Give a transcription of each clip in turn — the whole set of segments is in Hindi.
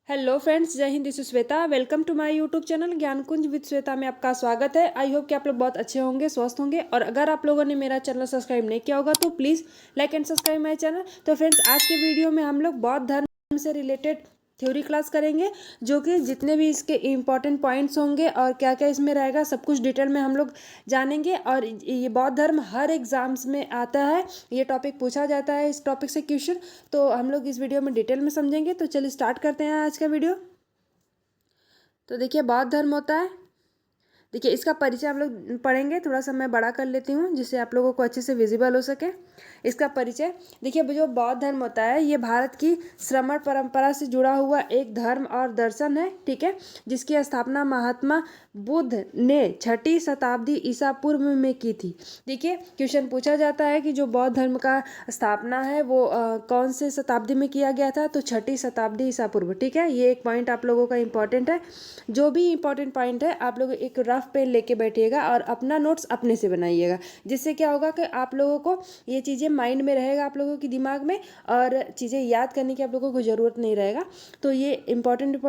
हेलो फ्रेंड्स, जय हिंद। This is Shweta. Welcome to my YouTube channel Gyan Kunj with Shweta में आपका स्वागत है। आई होप कि आप लोग बहुत अच्छे होंगे, स्वस्थ होंगे। और अगर आप लोगों ने मेरा चैनल सब्सक्राइब नहीं किया होगा तो please like and subscribe my channel. तो फ्रेंड्स, आज के वीडियो में हम लोग बौद्ध धर्म से रिलेटेड थ्योरी क्लास करेंगे, जो कि जितने भी इसके इम्पॉर्टेंट पॉइंट्स होंगे और क्या क्या इसमें रहेगा सब कुछ डिटेल में हम लोग जानेंगे। और ये बौद्ध धर्म हर एग्जाम्स में आता है, ये टॉपिक पूछा जाता है, इस टॉपिक से क्वेश्चन। तो हम लोग इस वीडियो में डिटेल में समझेंगे। तो चलिए स्टार्ट करते हैं आज का वीडियो। तो देखिए, बौद्ध धर्म होता है, देखिए इसका परिचय हम लोग पढ़ेंगे। थोड़ा सा मैं बड़ा कर लेती हूँ जिससे आप लोगों को अच्छे से विजिबल हो सके इसका परिचय। देखिए, जो बौद्ध धर्म होता है ये भारत की श्रमण परंपरा से जुड़ा हुआ एक धर्म और दर्शन है, ठीक है, जिसकी स्थापना महात्मा बुद्ध ने 6ठी शताब्दी ईसा पूर्व में की थी। देखिए, क्वेश्चन पूछा जाता है कि जो बौद्ध धर्म का स्थापना है वो कौन से शताब्दी में किया गया था, तो 6ठी शताब्दी ईसा पूर्व, ठीक है। ये एक पॉइंट आप लोगों का इंपॉर्टेंट है। जो भी इंपॉर्टेंट पॉइंट है आप लोग एक रफ पेन लेके बैठिएगा और अपना नोट्स अपने से बनाइएगा, जिससे क्या होगा कि आप लोगों को ये चीज़ें माइंड में रहेगा, आप लोगों के दिमाग में, और चीज़ें याद करने की आप लोगों को ज़रूरत नहीं रहेगा। तो ये इंपॉर्टेंट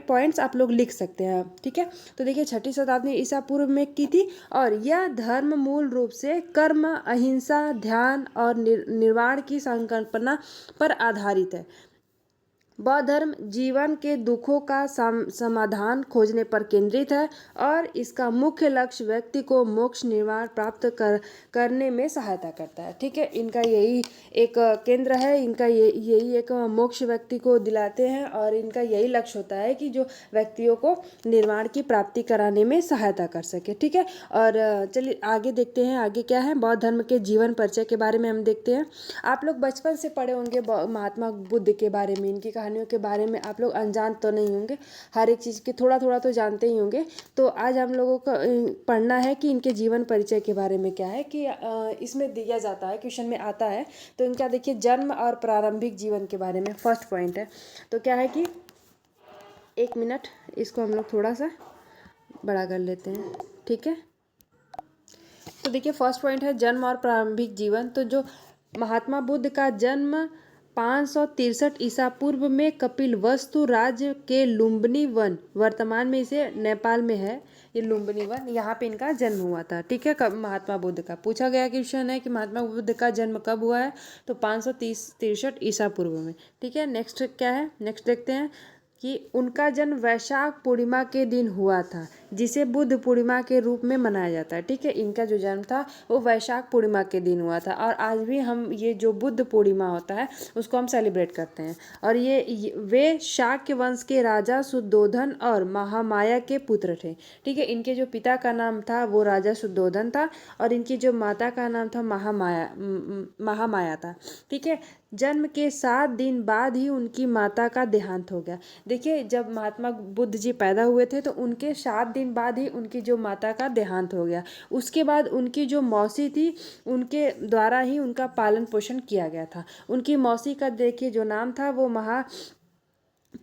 पॉइंट्स आप लोग लिख सकते हैं, ठीक है। तो देखिए, 6ठी शताब्दी ईसा पूर्व में की थी और यह धर्म मूल रूप से कर्म, अहिंसा, ध्यान और निर्वाण की संकल्पना पर आधारित है। बौद्ध धर्म जीवन के दुखों का समाधान खोजने पर केंद्रित है और इसका मुख्य लक्ष्य व्यक्ति को मोक्ष निर्वाण प्राप्त करने में सहायता करता है, ठीक है। इनका यही एक केंद्र है, इनका यही एक मोक्ष व्यक्ति को दिलाते हैं और इनका यही लक्ष्य होता है कि जो व्यक्तियों को निर्वाण की प्राप्ति कराने में सहायता कर सके, ठीक है। और चलिए आगे देखते हैं, आगे क्या है। बौद्ध धर्म के जीवन परिचय के बारे में हम देखते हैं। आप लोग बचपन से पढ़े होंगे महात्मा बुद्ध के बारे में, इनकी कहानियों के बारे में आप लोग अनजान तो नहीं होंगे, हर एक चीज़ के थोड़ा थोड़ा तो जानते ही होंगे। तो आज हम लोगों को पढ़ना है कि इनके जीवन परिचय के बारे में क्या है, कि इसमें दिया जाता है, क्वेश्चन में आता है। तो इनका देखिए, जन्म और प्रारंभिक जीवन के बारे में फर्स्ट पॉइंट है। तो क्या है कि एक मिनट, इसको हम लोग थोड़ा सा बड़ा कर लेते हैं, ठीक है। तो देखिए, फर्स्ट पॉइंट है जन्म और प्रारंभिक जीवन। तो जो महात्मा बुद्ध का जन्म 563 ईसा पूर्व में कपिलवस्तु राज्य के लुम्बिनी वन, वर्तमान में इसे नेपाल में है ये लुम्बिनी वन, यहाँ पे इनका जन्म हुआ था, ठीक है। कब महात्मा बुद्ध का पूछा गया क्वेश्चन है कि महात्मा बुद्ध का जन्म कब हुआ है, तो 563 ईसा पूर्व में, ठीक है। नेक्स्ट क्या है, नेक्स्ट देखते हैं कि उनका जन्म वैशाख पूर्णिमा के दिन हुआ था, जिसे बुद्ध पूर्णिमा के रूप में मनाया जाता है, ठीक है। इनका जो जन्म था वो वैशाख पूर्णिमा के दिन हुआ था और आज भी हम ये जो बुद्ध पूर्णिमा होता है उसको हम सेलिब्रेट करते हैं। और वे शाक्य वंश के राजा शुद्धोधन और महामाया के पुत्र थे, ठीक है। इनके जो पिता का नाम था वो राजा शुद्धोधन था और इनकी जो माता का नाम था महामाया था, ठीक है। जन्म के 7 दिन बाद ही उनकी माता का देहांत हो गया। देखिए, जब महात्मा बुद्ध जी पैदा हुए थे तो उनके 7 दिन बाद ही उनकी जो माता का देहांत हो गया। उसके बाद उनकी जो मौसी थी उनके द्वारा ही उनका पालन पोषण किया गया था। उनकी मौसी का देखिए जो नाम था वो महा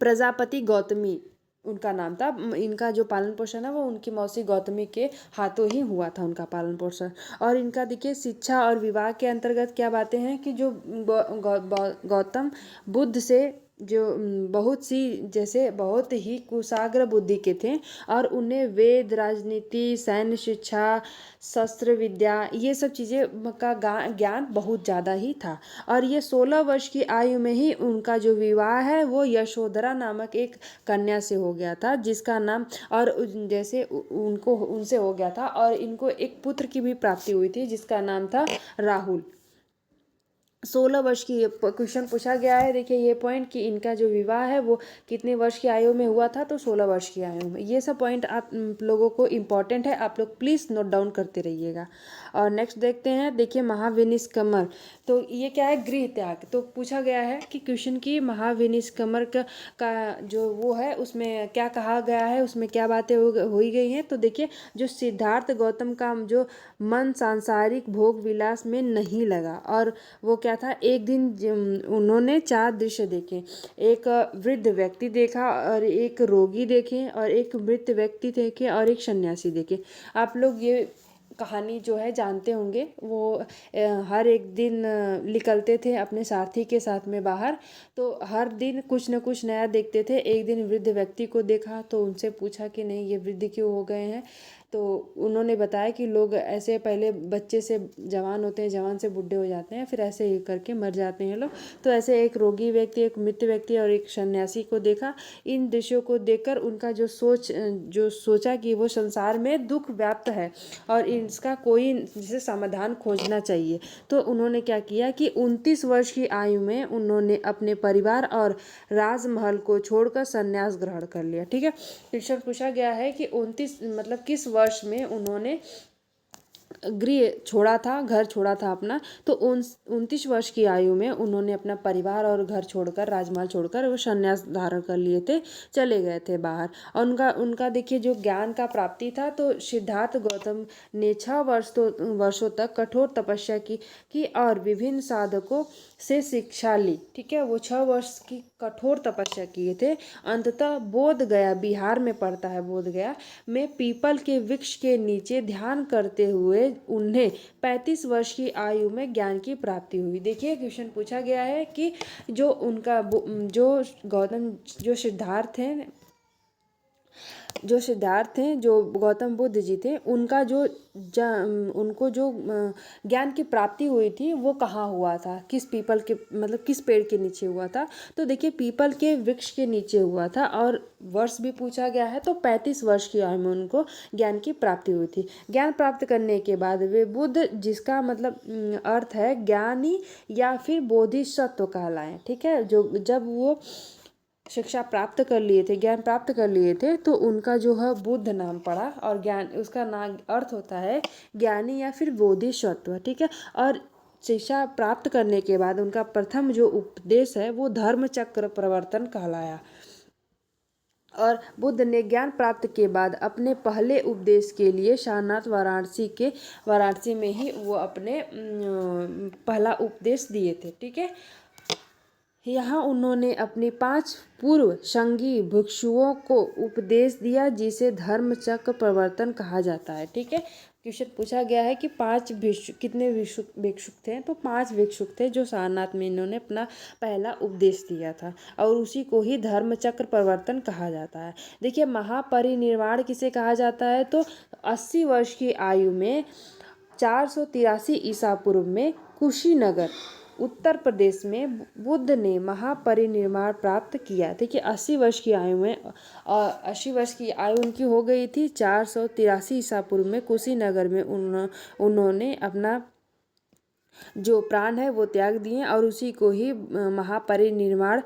प्रजापति गौतमी उनका नाम था। इनका जो पालन पोषण है वो उनकी मौसी गौतमी के हाथों ही हुआ था, उनका पालन पोषण। और इनका देखिए, शिक्षा और विवाह के अंतर्गत क्या बातें हैं कि जो गौतम बुद्ध से जो बहुत सी जैसे बहुत ही कुशाग्र बुद्धि के थे और उन्हें वेद, राजनीति, सैन्य शिक्षा, शस्त्र विद्या, ये सब चीज़ें का ज्ञान बहुत ज़्यादा ही था। और ये 16 वर्ष की आयु में ही उनका जो विवाह है वो यशोधरा नामक एक कन्या से हो गया था, जिसका नाम, और जैसे उनको उनसे हो गया था और इनको एक पुत्र की भी प्राप्ति हुई थी जिसका नाम था राहुल। 16 वर्ष की, ये क्वेश्चन पूछा गया है। देखिए ये पॉइंट कि इनका जो विवाह है वो कितने वर्ष की आयु में हुआ था, तो 16 वर्ष की आयु में। ये सब पॉइंट आप लोगों को इम्पॉर्टेंट है, आप लोग प्लीज़ नोट डाउन करते रहिएगा। और नेक्स्ट देखते हैं, देखिए महाविनिष्कमर। तो ये क्या है, गृह त्याग। तो पूछा गया है कि क्वेश्चन की महाविनिष्कमर का जो वो है उसमें क्या कहा गया है, उसमें क्या बातें हो ही गई हैं। तो देखिए, जो सिद्धार्थ गौतम का जो मन सांसारिक भोग विलास में नहीं लगा और वो क्या था, एक दिन उन्होंने 4 दृश्य देखे। एक वृद्ध व्यक्ति देखा और एक रोगी देखे और एक मृत व्यक्ति देखे और एक सन्यासी देखे। आप लोग ये कहानी जो है जानते होंगे। वो हर एक दिन निकलते थे अपने साथी के साथ में बाहर, तो हर दिन कुछ न कुछ नया देखते थे। एक दिन वृद्ध व्यक्ति को देखा तो उनसे पूछा कि नहीं, ये वृद्ध क्यों हो गए हैं। तो उन्होंने बताया कि लोग ऐसे पहले बच्चे से जवान होते हैं, जवान से बूढ़े हो जाते हैं, फिर ऐसे ही करके मर जाते हैं लोग। तो ऐसे एक रोगी व्यक्ति, एक मृत व्यक्ति और एक सन्यासी को देखा। इन दृश्यों को देखकर उनका जो सोचा कि वो संसार में दुख व्याप्त है और इसका कोई जैसे समाधान खोजना चाहिए। तो उन्होंने क्या किया कि 29 वर्ष की आयु में उन्होंने अपने परिवार और राजमहल को छोड़कर संन्यास ग्रहण कर लिया। ठीक है, क्वेश्चन पूछा गया है कि 29 मतलब किस वर्ष में उन्होंने गृह छोड़ा था, घर छोड़ा था अपना। तो 29 वर्ष की आयु में उन्होंने अपना परिवार और घर छोड़कर, राजमहल छोड़कर वो संन्यास धारण कर लिए थे, चले गए थे बाहर। और उनका देखिए जो ज्ञान का प्राप्ति था, तो सिद्धार्थ गौतम ने 6 वर्षों तक कठोर तपस्या की और विभिन्न साधकों से शिक्षा ली। ठीक है, वो 6 वर्ष की कठोर तपस्या किए थे। अंततः बोध गया, बिहार में पड़ता है बोध गया में, पीपल के वृक्ष के नीचे ध्यान करते हुए उन्हें 35 वर्ष की आयु में ज्ञान की प्राप्ति हुई। देखिए क्वेश्चन पूछा गया है कि जो उनका जो गौतम जो सिद्धार्थ हैं, जो गौतम बुद्ध जी थे, उनका उनको जो ज्ञान की प्राप्ति हुई थी वो कहाँ हुआ था, किस पीपल के मतलब किस पेड़ के नीचे हुआ था। तो देखिए पीपल के वृक्ष के नीचे हुआ था और वर्ष भी पूछा गया है। तो 35 वर्ष की आयु में उनको ज्ञान की प्राप्ति हुई थी। ज्ञान प्राप्त करने के बाद वे बुद्ध, जिसका मतलब अर्थ है ज्ञानी या फिर बोधिसत्व कहलाए। ठीक है, जो जब वो शिक्षा प्राप्त कर लिए थे, ज्ञान प्राप्त कर लिए थे, तो उनका जो है बुद्ध नाम पड़ा। और ज्ञान, उसका नाम अर्थ होता है ज्ञानी या फिर बोधिसत्व। ठीक है, और शिक्षा प्राप्त करने के बाद उनका प्रथम जो उपदेश है वो धर्म चक्र प्रवर्तन कहलाया। और बुद्ध ने ज्ञान प्राप्त के बाद अपने पहले उपदेश के लिए सारनाथ वाराणसी में ही वो अपने पहला उपदेश दिए थे। ठीक है, यहाँ उन्होंने अपने 5 पूर्व संगी भिक्षुओं को उपदेश दिया, जिसे धर्म चक्र प्रवर्तन कहा जाता है। ठीक है, क्वेश्चन पूछा गया है कि 5 कितने भिक्षुक थे। तो 5 भिक्षुक थे जो सारनाथ में इन्होंने अपना पहला उपदेश दिया था, और उसी को ही धर्म चक्र प्रवर्तन कहा जाता है। देखिए महापरिनिर्वाण किसे कहा जाता है, तो 80 वर्ष की आयु में 483 ईसा पूर्व में कुशीनगर उत्तर प्रदेश में बुद्ध ने महापरिनिर्वाण प्राप्त किया। देखिए 80 वर्ष की आयु में, 80 वर्ष की आयु उनकी हो गई थी 483 ईसा पूर्व में कुशीनगर में उन्होंने अपना जो प्राण है वो त्याग दिए, और उसी को ही महापरिनिर्वाण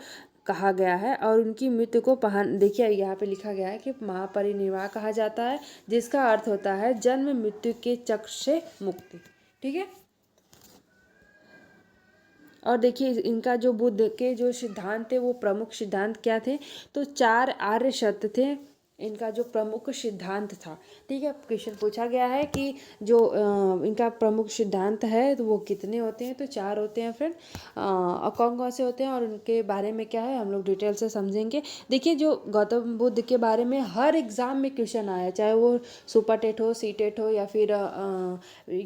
कहा गया है। और उनकी मृत्यु को देखिए यहाँ पे लिखा गया है कि महापरिनिर्वाण कहा जाता है, जिसका अर्थ होता है जन्म मृत्यु के चक्र से मुक्ति। ठीक है, और देखिए इनका जो बुद्ध के जो सिद्धांत थे वो प्रमुख सिद्धांत क्या थे, तो 4 आर्य सत्य थे इनका जो प्रमुख सिद्धांत था। ठीक है, क्वेश्चन पूछा गया है कि जो इनका प्रमुख सिद्धांत है तो वो कितने होते हैं, तो 4 होते हैं फ्रेंड। और कौन कौन से होते हैं और उनके बारे में क्या है हम लोग डिटेल से समझेंगे। देखिए जो गौतम बुद्ध के बारे में हर एग्ज़ाम में क्वेश्चन आया, चाहे वो सुपर टेट हो, सी टेट हो, या फिर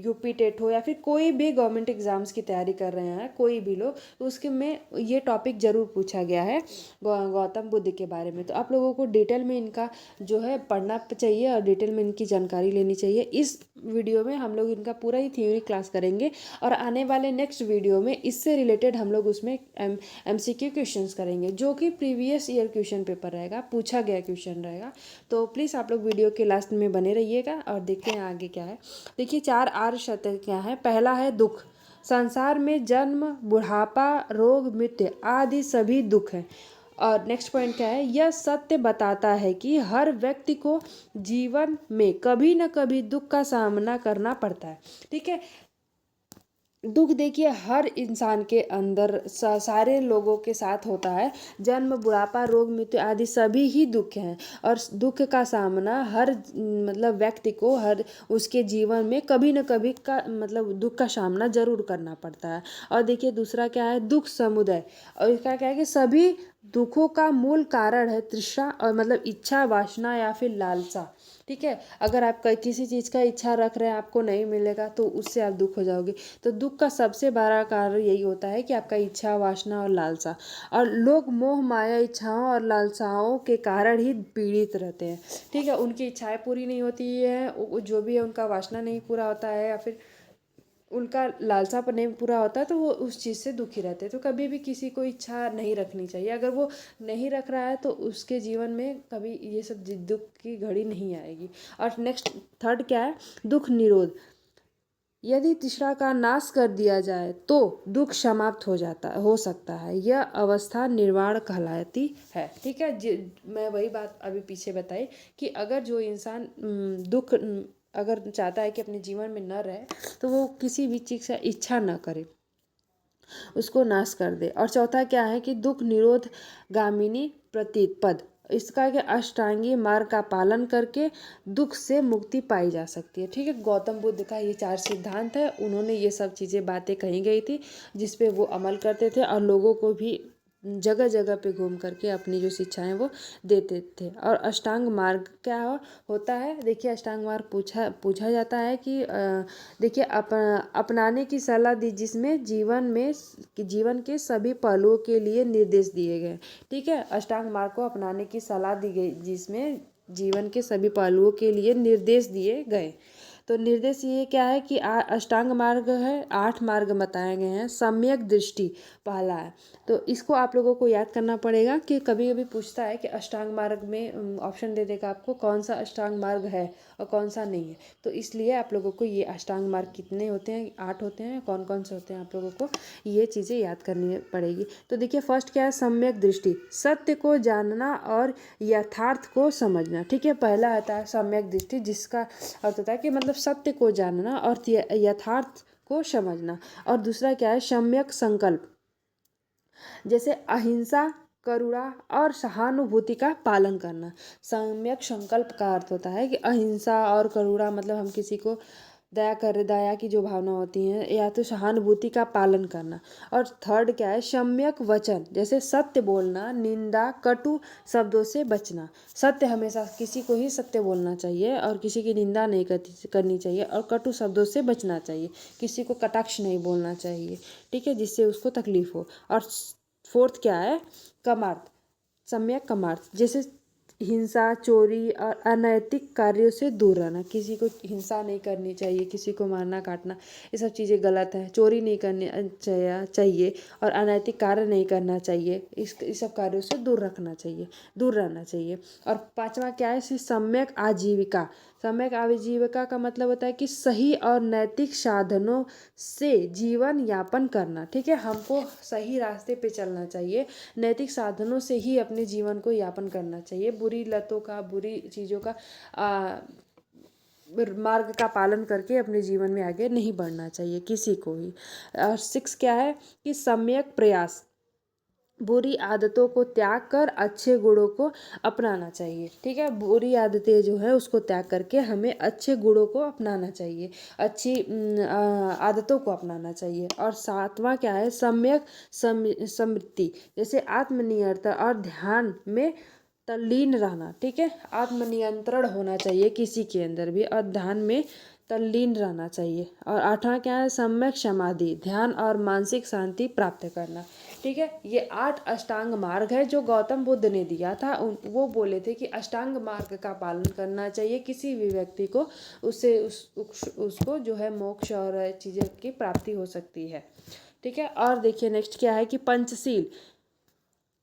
यूपी टेट हो, या फिर कोई भी गवर्नमेंट एग्ज़ाम्स की तैयारी कर रहे हैं कोई भी लोग, तो उसके में ये टॉपिक ज़रूर पूछा गया है गौतम बुद्ध के बारे में। तो आप लोगों को डिटेल में इनका जो है पढ़ना चाहिए और डिटेल में इनकी जानकारी लेनी चाहिए। इस वीडियो में हम लोग इनका पूरा ही थ्योरी क्लास करेंगे, और आने वाले नेक्स्ट वीडियो में इससे रिलेटेड हम लोग उसमें MCQ क्वेश्चंस करेंगे, जो कि प्रीवियस ईयर क्वेश्चन पेपर रहेगा, पूछा गया क्वेश्चन रहेगा। तो प्लीज़ आप लोग वीडियो के लास्ट में बने रहिएगा और देखते हैं आगे क्या है। देखिए 4 आर्य सत्य क्या है। पहला है दुख। संसार में जन्म, बुढ़ापा, रोग, मृत्यु आदि सभी दुख हैं। और नेक्स्ट पॉइंट क्या है, यह सत्य बताता है कि हर व्यक्ति को जीवन में कभी न कभी दुख का सामना करना पड़ता है। ठीक है, दुख देखिए हर इंसान के अंदर सारे लोगों के साथ होता है। जन्म, बुढ़ापा, रोग, मृत्यु आदि सभी ही दुख हैं, और दुख का सामना हर मतलब व्यक्ति को हर उसके जीवन में कभी न कभी का मतलब दुख का सामना जरूर करना पड़ता है। और देखिए दूसरा क्या है, दुख समुदाय। और इसका क्या है कि सभी दुखों का मूल कारण है तृष्णा, और मतलब इच्छा, वासना या फिर लालसा। ठीक है, अगर आप किसी चीज़ का इच्छा रख रहे हैं, आपको नहीं मिलेगा तो उससे आप दुख हो जाओगे। तो दुख का सबसे बड़ा कारण यही होता है कि आपका इच्छा, वासना और लालसा। और लोग मोह माया, इच्छाओं और लालसाओं के कारण ही पीड़ित रहते हैं। ठीक है, उनकी इच्छाएं पूरी नहीं होती है, जो भी है उनका वासना नहीं पूरा होता है, या फिर उनका लालसा पर नहीं पूरा होता है, तो वो उस चीज़ से दुखी रहते हैं। तो कभी भी किसी को इच्छा नहीं रखनी चाहिए। अगर वो नहीं रख रहा है तो उसके जीवन में कभी ये सब दुख की घड़ी नहीं आएगी। और नेक्स्ट थर्ड क्या है, दुख निरोध। यदि तृष्णा का नाश कर दिया जाए तो दुख समाप्त हो सकता है। यह अवस्था निर्वाण कहलाती है। ठीक है, मैं वही बात अभी पीछे बताई कि अगर जो इंसान दुख अगर चाहता है कि अपने जीवन में न रहे, तो वो किसी भी चीज़ का इच्छा न करे, उसको नाश कर दे। और चौथा क्या है कि दुख निरोध गामिनी प्रतिपद। इसका क्या, अष्टांगी मार्ग का पालन करके दुख से मुक्ति पाई जा सकती है। ठीक है, गौतम बुद्ध का ये 4 सिद्धांत है, उन्होंने ये सब चीज़ें बातें कही गई थी जिस पे वो अमल करते थे, और लोगों को भी जगह जगह पे घूम करके अपनी जो शिक्षाएं वो देते थे। और अष्टांग मार्ग क्या होता है, देखिए अष्टांग मार्ग पूछा पूछा जाता है कि देखिए अपनाने की सलाह दी, जिसमें जीवन के सभी पहलुओं के लिए निर्देश दिए गए। ठीक है, अष्टांग मार्ग को अपनाने की सलाह दी गई, जिसमें जीवन के सभी पहलुओं के लिए निर्देश दिए गए। तो निर्देश ये क्या है कि अष्टांग मार्ग है, 8 मार्ग बताए गए हैं। सम्यक दृष्टि पहला है, तो इसको आप लोगों को याद करना पड़ेगा कि कभी कभी पूछता है कि अष्टांग मार्ग में ऑप्शन दे देगा आपको कौन सा अष्टांग मार्ग है और कौन सा नहीं है। तो इसलिए आप लोगों को ये अष्टांग मार्ग कितने होते हैं, 8 होते हैं, कौन कौन से होते हैं, आप लोगों को ये चीज़ें याद करनी पड़ेगी। तो देखिए फर्स्ट क्या है, सम्यक दृष्टि, सत्य को जानना और यथार्थ को समझना। ठीक है, पहला आता है सम्यक दृष्टि, जिसका अर्थ होता है कि मतलब सत्य को जानना और यथार्थ को समझना। और दूसरा क्या है, सम्यक संकल्प, जैसे अहिंसा, करुणा और सहानुभूति का पालन करना। सम्यक संकल्प का अर्थ होता है कि अहिंसा और करुणा, मतलब हम किसी को दया की जो भावना होती है, या तो सहानुभूति का पालन करना। और थर्ड क्या है, सम्यक वचन, जैसे सत्य बोलना, निंदा, कटु शब्दों से बचना। सत्य, हमेशा किसी को ही सत्य बोलना चाहिए और किसी की निंदा नहीं करनी चाहिए, और कटु शब्दों से बचना चाहिए, किसी को कटाक्ष नहीं बोलना चाहिए। ठीक है, जिससे उसको तकलीफ हो। और फोर्थ क्या है, कमार्थ, सम्यक कमार्थ, जैसे हिंसा, चोरी और अनैतिक कार्यों से दूर रहना। किसी को हिंसा नहीं करनी चाहिए, किसी को मारना काटना, ये सब चीज़ें गलत है। चोरी नहीं करनी चाहिए और अनैतिक कार्य नहीं करना चाहिए। इस सब कार्यों से दूर रहना चाहिए। और पांचवा क्या है, सम्यक आजीविका। सम्यक आजीविका का मतलब होता है कि सही और नैतिक साधनों से जीवन यापन करना। ठीक है, हमको सही रास्ते पे चलना चाहिए, नैतिक साधनों से ही अपने जीवन को यापन करना चाहिए। बुरी लतों का, बुरी चीज़ों का मार्ग का पालन करके अपने जीवन में आगे नहीं बढ़ना चाहिए किसी को ही। और 6 क्या है कि सम्यक प्रयास, बुरी आदतों को त्याग कर अच्छे गुणों को अपनाना चाहिए। ठीक है, बुरी आदतें जो है उसको त्याग करके हमें अच्छे गुणों को अपनाना चाहिए, अच्छी आदतों को अपनाना चाहिए। और 7वां क्या है, सम्यक स्मृति, जैसे आत्मनियंत्रण और ध्यान में तल्लीन रहना। ठीक है, आत्मनियंत्रण होना चाहिए किसी के अंदर भी, और ध्यान में तल्लीन रहना चाहिए। और 8वां क्या है, सम्यक समाधि, ध्यान और मानसिक शांति प्राप्त करना। ठीक है, ये 8 अष्टांग मार्ग है जो गौतम बुद्ध ने दिया था। वो बोले थे कि अष्टांग मार्ग का पालन करना चाहिए किसी भी व्यक्ति को, उससे उसको जो है मोक्ष और चीज़ों की प्राप्ति हो सकती है। ठीक है, और देखिए नेक्स्ट क्या है कि पंचशील।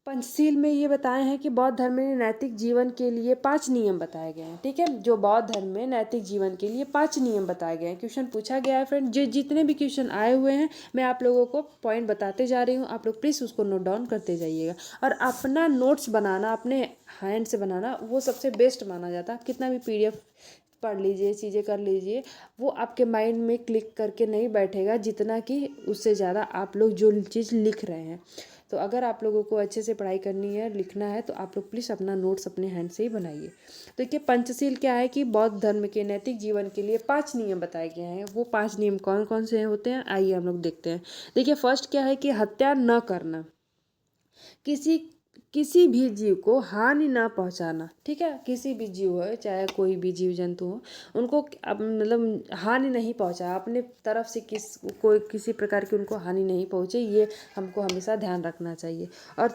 पंचशील में ये बताए हैं कि बौद्ध धर्म में नैतिक जीवन के लिए 5 नियम बताए गए हैं। ठीक है, जो बौद्ध धर्म में नैतिक जीवन के लिए 5 नियम बताए गए हैं। क्वेश्चन पूछा गया है फ्रेंड, जितने भी क्वेश्चन आए हुए हैं मैं आप लोगों को पॉइंट बताते जा रही हूँ, आप लोग प्लीज़ उसको नोट डाउन करते जाइएगा। और अपना नोट्स बनाना, अपने हैंड से बनाना, वो सबसे बेस्ट माना जाता है। कितना भी PDF पढ़ लीजिए, चीज़ें कर लीजिए, वो आपके माइंड में क्लिक करके नहीं बैठेगा जितना कि उससे ज़्यादा आप लोग जो चीज़ लिख रहे हैं। तो अगर आप लोगों को अच्छे से पढ़ाई करनी है, लिखना है, तो आप लोग प्लीज़ अपना नोट्स अपने हैंड से ही बनाइए। तो देखिए पंचशील क्या है कि बौद्ध धर्म के नैतिक जीवन के लिए 5 नियम बताए गए हैं। वो 5 नियम कौन कौन से होते हैं, आइए हम लोग देखते हैं। देखिए फर्स्ट क्या है कि हत्या न करना, किसी किसी भी जीव को हानि ना पहुंचाना, ठीक है। किसी भी जीव हो, चाहे कोई भी जीव जंतु हो, उनको मतलब हानि नहीं पहुंचा, अपने तरफ से कोई किसी प्रकार की उनको हानि नहीं पहुंचे, ये हमको हमेशा ध्यान रखना चाहिए। और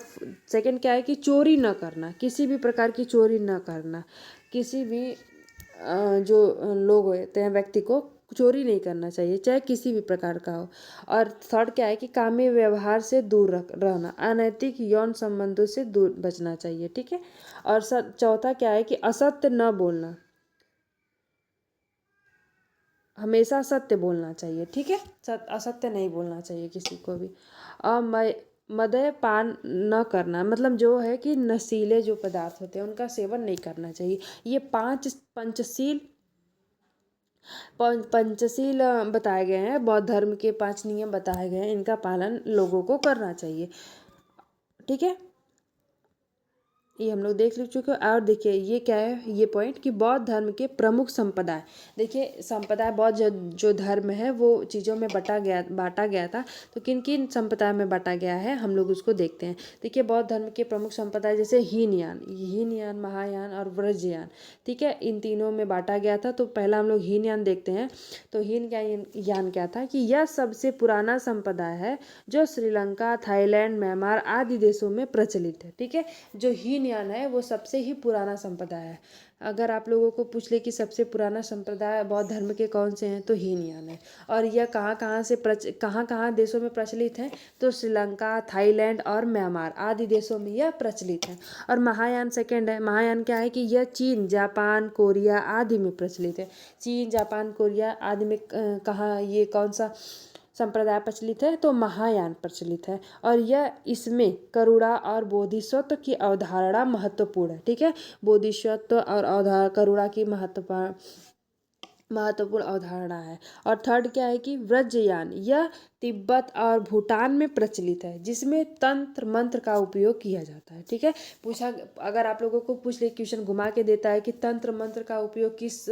सेकंड क्या है कि चोरी न करना, किसी भी प्रकार की चोरी न करना, किसी भी जो लोग होते हैं व्यक्ति को चोरी नहीं करना चाहिए, चाहे किसी भी प्रकार का हो। और थर्ड क्या है कि कामी व्यवहार से दूर रहना, अनैतिक यौन संबंधों से दूर बचना चाहिए, ठीक है। और चौथा क्या है कि असत्य न बोलना, हमेशा सत्य बोलना चाहिए, ठीक है। असत्य नहीं बोलना चाहिए किसी को भी। और मद्य पान न करना, मतलब जो है कि नशीले जो पदार्थ होते हैं उनका सेवन नहीं करना चाहिए। ये पंचशील बताए गए हैं, बौद्ध धर्म के 5 नियम बताए गए हैं, इनका पालन लोगों को करना चाहिए, ठीक है। ये हम लोग देख चुके हैं। और देखिए ये क्या है, ये पॉइंट कि बौद्ध धर्म के प्रमुख संप्रदाय। देखिए संप्रदाय बौद्ध जो धर्म है वो चीज़ों में बांटा गया था। तो किन किन संप्रदाय में बांटा गया है हम लोग उसको देखते हैं। देखिए बौद्ध धर्म के प्रमुख संप्रदाय जैसे हीनयान, महायान और व्रजयान, ठीक है, इन तीनों में बांटा गया था। तो पहला हम लोग हीनयान देखते हैं। तो हीनयान क्या था कि यह सबसे पुराना संप्रदाय है जो श्रीलंका, थाईलैंड, म्यांमार आदि देशों में प्रचलित है, ठीक है। जो हीनयान है वो सबसे ही पुराना संप्रदाय है। अगर आप लोगों को पूछ ले कि सबसे पुराना संप्रदाय बौद्ध धर्म के कौन से हैं, तो हीनयान है। और यह कहाँ देशों में प्रचलित है, तो श्रीलंका, थाईलैंड और म्यांमार आदि देशों में यह प्रचलित है। और महायान सेकेंड है। महायान क्या है कि यह चीन, जापान, कोरिया आदि में प्रचलित है। चीन, जापान, कोरिया आदि में कहाँ ये कौन सा संप्रदाय प्रचलित है, तो महायान प्रचलित है। और यह इसमें करुणा और बोधिसत्व की अवधारणा महत्वपूर्ण है, ठीक है। बोधिसत्व और करुणा की महत्वपूर्ण अवधारणा है। और थर्ड क्या है कि व्रजयान, यह तिब्बत और भूटान में प्रचलित है, जिसमें तंत्र मंत्र का उपयोग किया जाता है, ठीक है। अगर आप लोगों को पूछ ले, क्वेश्चन घुमा के देता है कि तंत्र मंत्र का उपयोग किस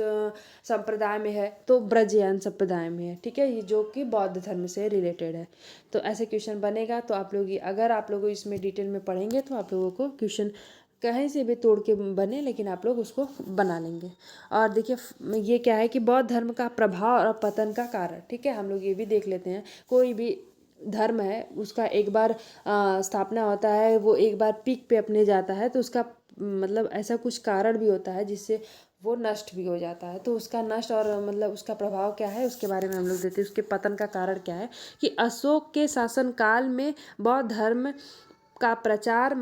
संप्रदाय में है, तो ब्रजयान संप्रदाय में है, ठीक है, ये जो कि बौद्ध धर्म से रिलेटेड है। तो ऐसे क्वेश्चन बनेगा। तो अगर आप लोग इसमें डिटेल में पढ़ेंगे तो आप लोगों को क्वेश्चन कहीं से भी तोड़ के बने, लेकिन आप लोग उसको बना लेंगे। और देखिए ये क्या है कि बौद्ध धर्म का प्रभाव और पतन का कारण, ठीक है, हम लोग ये भी देख लेते हैं। कोई भी धर्म है उसका एक बार स्थापना होता है, वो एक बार पीक पे अपने जाता है, तो उसका मतलब ऐसा कुछ कारण भी होता है जिससे वो नष्ट भी हो जाता है। तो उसका नष्ट और मतलब उसका प्रभाव क्या है उसके बारे में हम लोग देखते हैं। उसके पतन का कारण क्या है कि अशोक के शासन काल में बौद्ध धर्म का प्रचार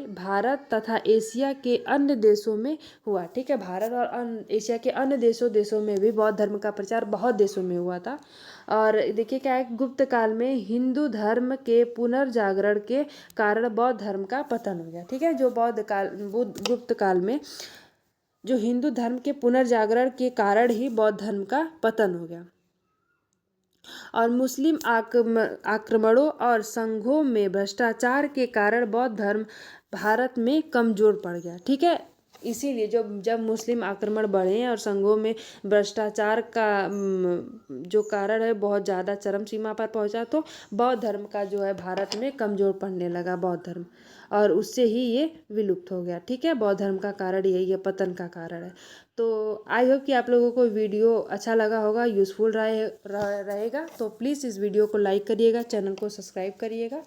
भारत तथा एशिया के अन्य देशों में हुआ, ठीक है। भारत और एशिया के अन्य देशों में भी बौद्ध धर्म का प्रचार बहुत देशों में हुआ था। और देखिए क्या है, गुप्त काल में हिंदू धर्म के पुनर्जागरण के कारण बौद्ध धर्म का पतन हो गया, ठीक है। गुप्त काल में जो हिंदू धर्म के पुनर्जागरण के कारण ही बौद्ध धर्म का पतन हो गया। और मुस्लिम आक्रमणों और संघों में भ्रष्टाचार के कारण बौद्ध धर्म भारत में कमजोर पड़ गया, ठीक है। इसीलिए जब मुस्लिम आक्रमण बढ़े और संघों में भ्रष्टाचार का जो कारण है बहुत ज़्यादा चरम सीमा पर पहुंचा, तो बौद्ध धर्म का जो है भारत में कमजोर पड़ने लगा बौद्ध धर्म, और उससे ही ये विलुप्त हो गया, ठीक है। बौद्ध धर्म का कारण यही है, पतन का कारण है। तो आई होप कि आप लोगों को वीडियो अच्छा लगा होगा, यूज़फुल रहेगा। तो प्लीज़ इस वीडियो को लाइक करिएगा, चैनल को सब्सक्राइब करिएगा।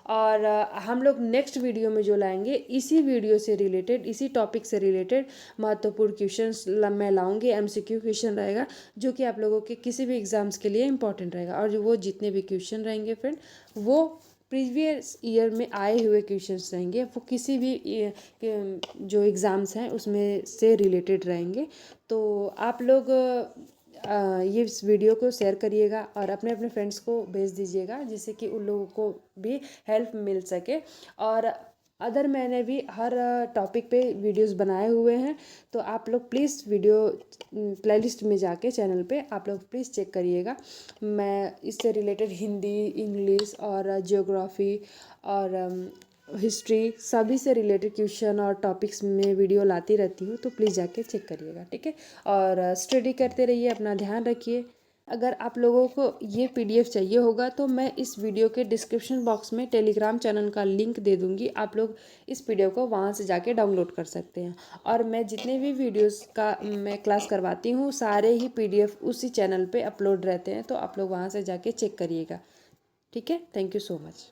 और हम लोग नेक्स्ट वीडियो में जो लाएंगे इसी वीडियो से रिलेटेड, इसी टॉपिक से रिलेटेड महत्वपूर्ण क्वेश्चंस मैं लाऊंगी। एमसीक्यू क्वेश्चन रहेगा जो कि आप लोगों के किसी भी एग्जाम्स के लिए इंपॉर्टेंट रहेगा। और वो जितने भी क्वेश्चन रहेंगे फ्रेंड, वो प्रीवियस ईयर में आए हुए क्वेश्चंस रहेंगे, वो किसी भी जो एग्ज़ाम्स हैं उसमें से रिलेटेड रहेंगे। तो आप लोग ये इस वीडियो को शेयर करिएगा और अपने अपने फ्रेंड्स को भेज दीजिएगा, जिससे कि उन लोगों को भी हेल्प मिल सके। और मैंने भी हर टॉपिक पे वीडियोस बनाए हुए हैं, तो आप लोग प्लीज़ वीडियो प्लेलिस्ट में जाके चैनल पे आप लोग प्लीज़ चेक करिएगा। मैं इससे रिलेटेड हिंदी, इंग्लिश और ज्योग्राफी और हिस्ट्री सभी से रिलेटेड क्वेश्चन और टॉपिक्स में वीडियो लाती रहती हूँ, तो प्लीज़ जाके चेक करिएगा, ठीक है। और स्टडी करते रहिए, अपना ध्यान रखिए। अगर आप लोगों को ये पीडीएफ चाहिए होगा तो मैं इस वीडियो के डिस्क्रिप्शन बॉक्स में टेलीग्राम चैनल का लिंक दे दूँगी। आप लोग इस पीडीएफ को वहाँ से जाके डाउनलोड कर सकते हैं। और मैं जितने भी वीडियोस का मैं क्लास करवाती हूँ सारे ही पीडीएफ उसी चैनल पे अपलोड रहते हैं, तो आप लोग वहाँ से जाके चेक करिएगा। ठीक है, थैंक यू सो मच।